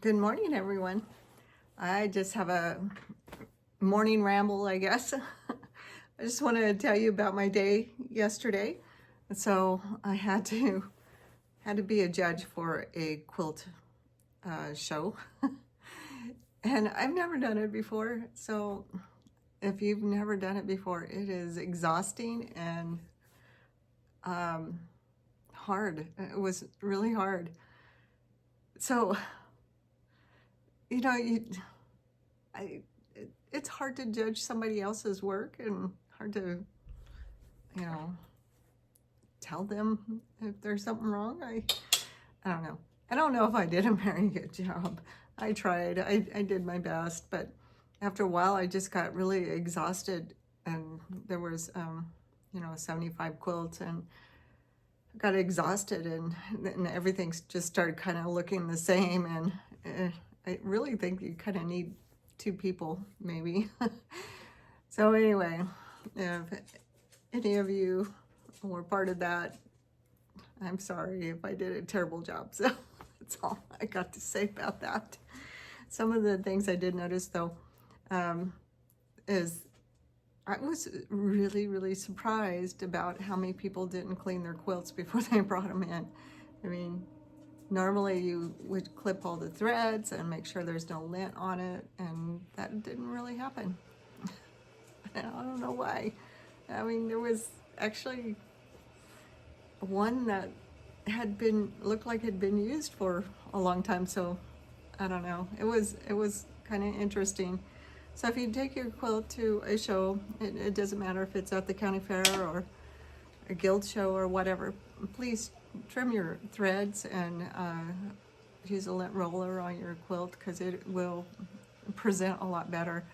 Good morning, everyone. I just have a morning ramble, I guess. I just want to tell you about my day yesterday. So I had to be a judge for a quilt show, and I've never done it before. So if you've never done it before, it is exhausting and hard. It was really hard. So you know, it's hard to judge somebody else's work and hard to, tell them if there's something wrong. I don't know. I don't know if I did a very good job. I tried. I did my best, but after a while, I just got really exhausted, and there was, 75 quilts, and I got exhausted, and everything just started kind of looking the same, and I really think you kind of need two people, maybe. So anyway, if any of you were part of that, I'm sorry if I did a terrible job. So that's all I got to say about that. Some of the things I did notice, though, is I was really, really surprised about how many people didn't clean their quilts before they brought them in. I mean, normally you would clip all the threads and make sure there's no lint on it, and that didn't really happen. I don't know why. I mean, there was actually one that looked like it had been used for a long time, so I don't know. It was kind of interesting. So if you take your quilt to a show, it doesn't matter if it's at the county fair or a guild show or whatever, please trim your threads and use a lint roller on your quilt, because it will present a lot better.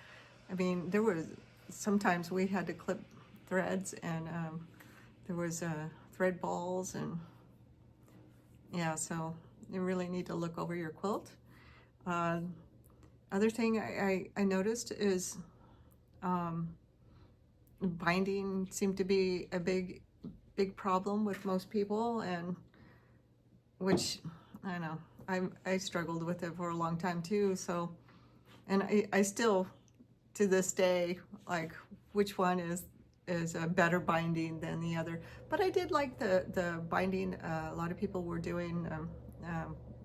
I mean, sometimes we had to clip threads, and there was thread balls, and yeah, so you really need to look over your quilt. Other thing I noticed is binding seemed to be a big problem with most people, and which I know I struggled with it for a long time too. So, and I still to this day, like, which one is a better binding than the other. But I did like the binding a lot of people were doing.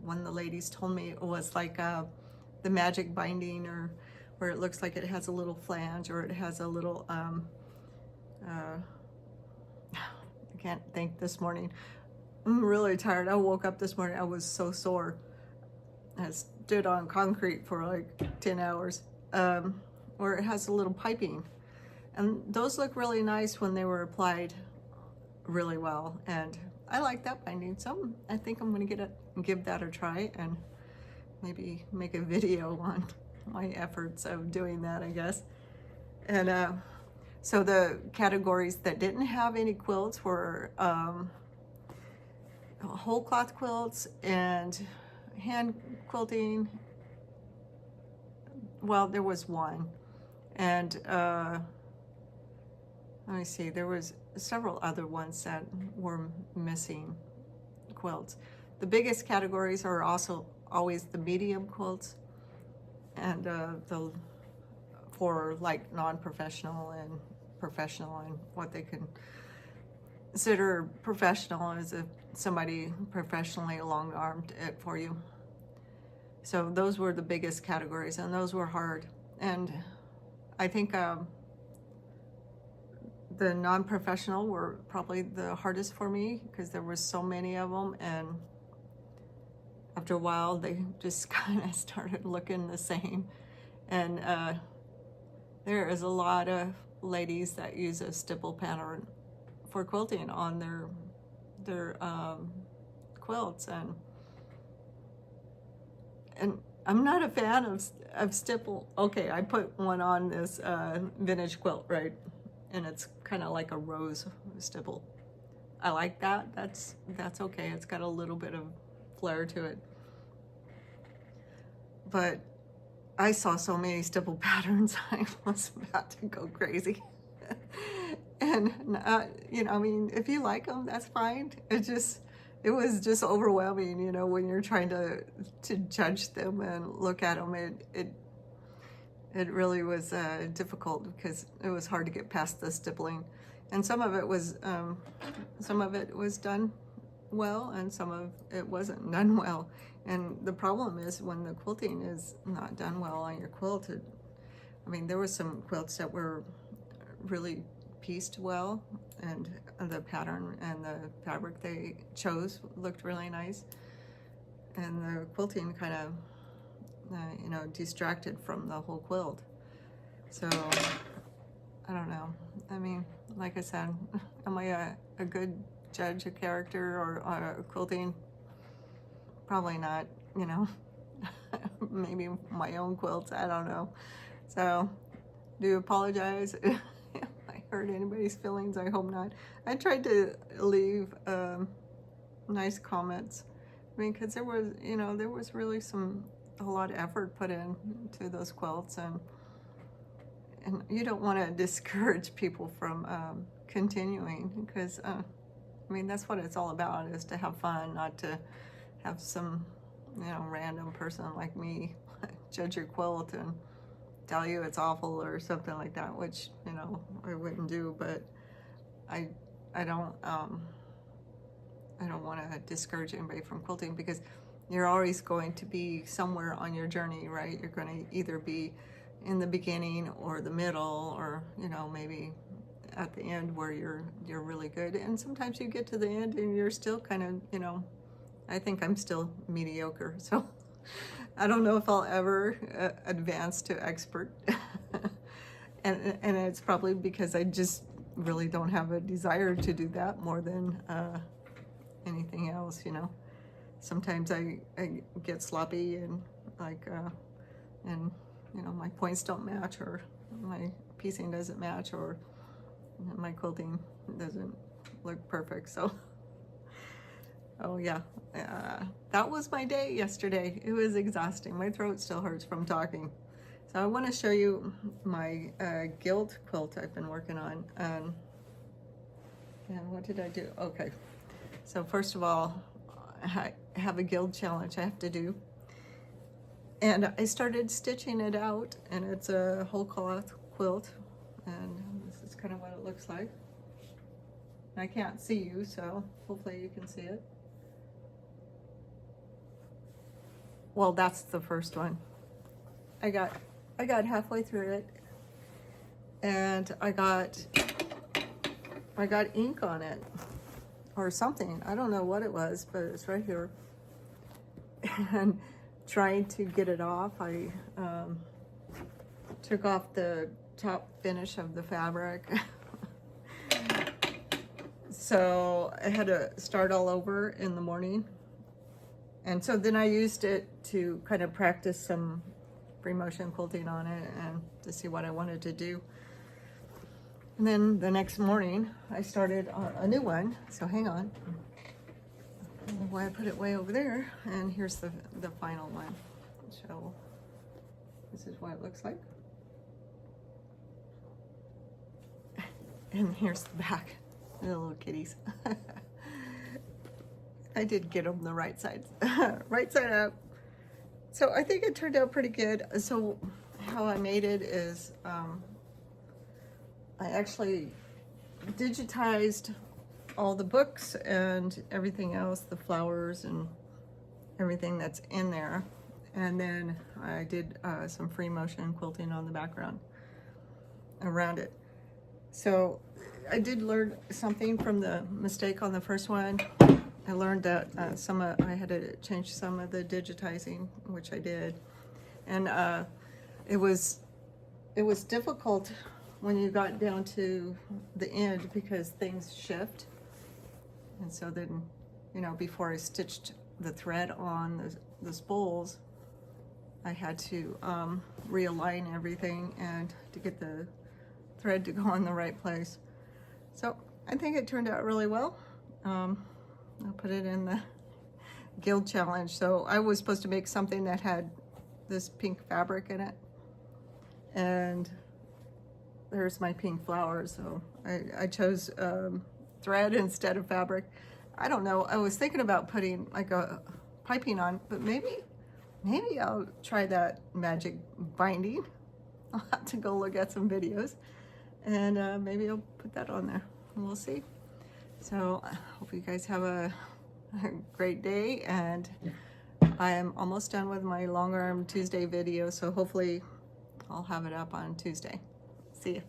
One of the ladies told me it was like the magic binding, or where it looks like it has a little flange, or it has a little I can't think this morning. I'm really tired. I woke up this morning, I was so sore. I stood on concrete for like 10 hours. Where it has a little piping, and those look really nice when they were applied really well, and I like that binding. So I think I'm going to give that a try, and maybe make a video on my efforts of doing that, I guess. And so the categories that didn't have any quilts were whole cloth quilts and hand quilting. Well, there was one, and let me see, there was several other ones that were missing quilts. The biggest categories are also always the medium quilts, and for like non-professional and professional, and what they consider professional is if somebody professionally long-armed it for you. So those were the biggest categories, and those were hard. And I think the non-professional were probably the hardest for me, because there were so many of them, and after a while they just kind of started looking the same. And there is a lot of ladies that use a stipple pattern for quilting on their quilts, and I'm not a fan of stipple. Okay, I put one on this vintage quilt, right? And it's kind of like a rose stipple. I like that. That's okay. It's got a little bit of flair to it. But I saw so many stipple patterns, I was about to go crazy. And I mean, if you like them, that's fine. It it was just overwhelming, you know, when you're trying to judge them and look at them. It really was difficult because it was hard to get past the stippling, and some of it was done well, and some of it wasn't done well. And the problem is when the quilting is not done well on your quilt. I mean, there were some quilts that were really pieced well, and the pattern and the fabric they chose looked really nice, and the quilting kind of you know, distracted from the whole quilt. So I don't know. I mean, like I said, am I a good judge of character or quilting? Probably not, you know. Maybe my own quilts, I don't know. So do apologize if I hurt anybody's feelings. I hope not. I tried to leave nice comments. I mean, because there was, you know, there was really a lot of effort put in to those quilts, and you don't want to discourage people from continuing, because I mean, that's what it's all about, is to have fun, not to have some, you know, random person like me judge your quilt and tell you it's awful or something like that, which, you know, I wouldn't do. But I don't want to discourage anybody from quilting, because you're always going to be somewhere on your journey, right? You're going to either be in the beginning or the middle, or, you know, maybe at the end where you're really good. And sometimes you get to the end and you're still kind of, you know, I think I'm still mediocre. So I don't know if I'll ever advance to expert. and it's probably because I just really don't have a desire to do that more than anything else, you know. Sometimes I get sloppy and and you know, my points don't match, or my piecing doesn't match, or my quilting doesn't look perfect. So oh yeah, that was my day yesterday. It was exhausting. My throat still hurts from talking. So I want to show you my guild quilt I've been working on. And what did I do? Okay, so first of all, I have a guild challenge I have to do, and I started stitching it out, and it's a whole cloth quilt, and this is kind of what it looks like. I can't see you, so hopefully you can see it. Well, that's the first one. I got halfway through it, and I got ink on it or something. I don't know what it was, but it's right here. And trying to get it off, I took off the top finish of the fabric. So I had to start all over in the morning. And so then I used it to kind of practice some free motion quilting on it and to see what I wanted to do. And then the next morning I started a new one. So hang on. I don't know why I put it way over there. And here's the final one. So this is what it looks like. And here's the back. The little kitties. I did get them the right sides, right side up. So I think it turned out pretty good. So how I made it is I actually digitized all the books and everything else, the flowers and everything that's in there. And then I did some free motion quilting on the background around it. So I did learn something from the mistake on the first one. I learned that I had to change some of the digitizing, which I did. And it was difficult when you got down to the end, because things shift. And so then, you know, before I stitched the thread on the spools, I had to realign everything and to get the thread to go in the right place. So I think it turned out really well. I'll put it in the guild challenge. So I was supposed to make something that had this pink fabric in it, and there's my pink flowers. So I chose thread instead of fabric. I don't know. I was thinking about putting like a piping on, but maybe I'll try that magic binding. I'll have to go look at some videos, and maybe I'll put that on there. We'll see. So I hope you guys have a great day, and I am almost done with my long arm Tuesday video, so hopefully I'll have it up on Tuesday. See ya.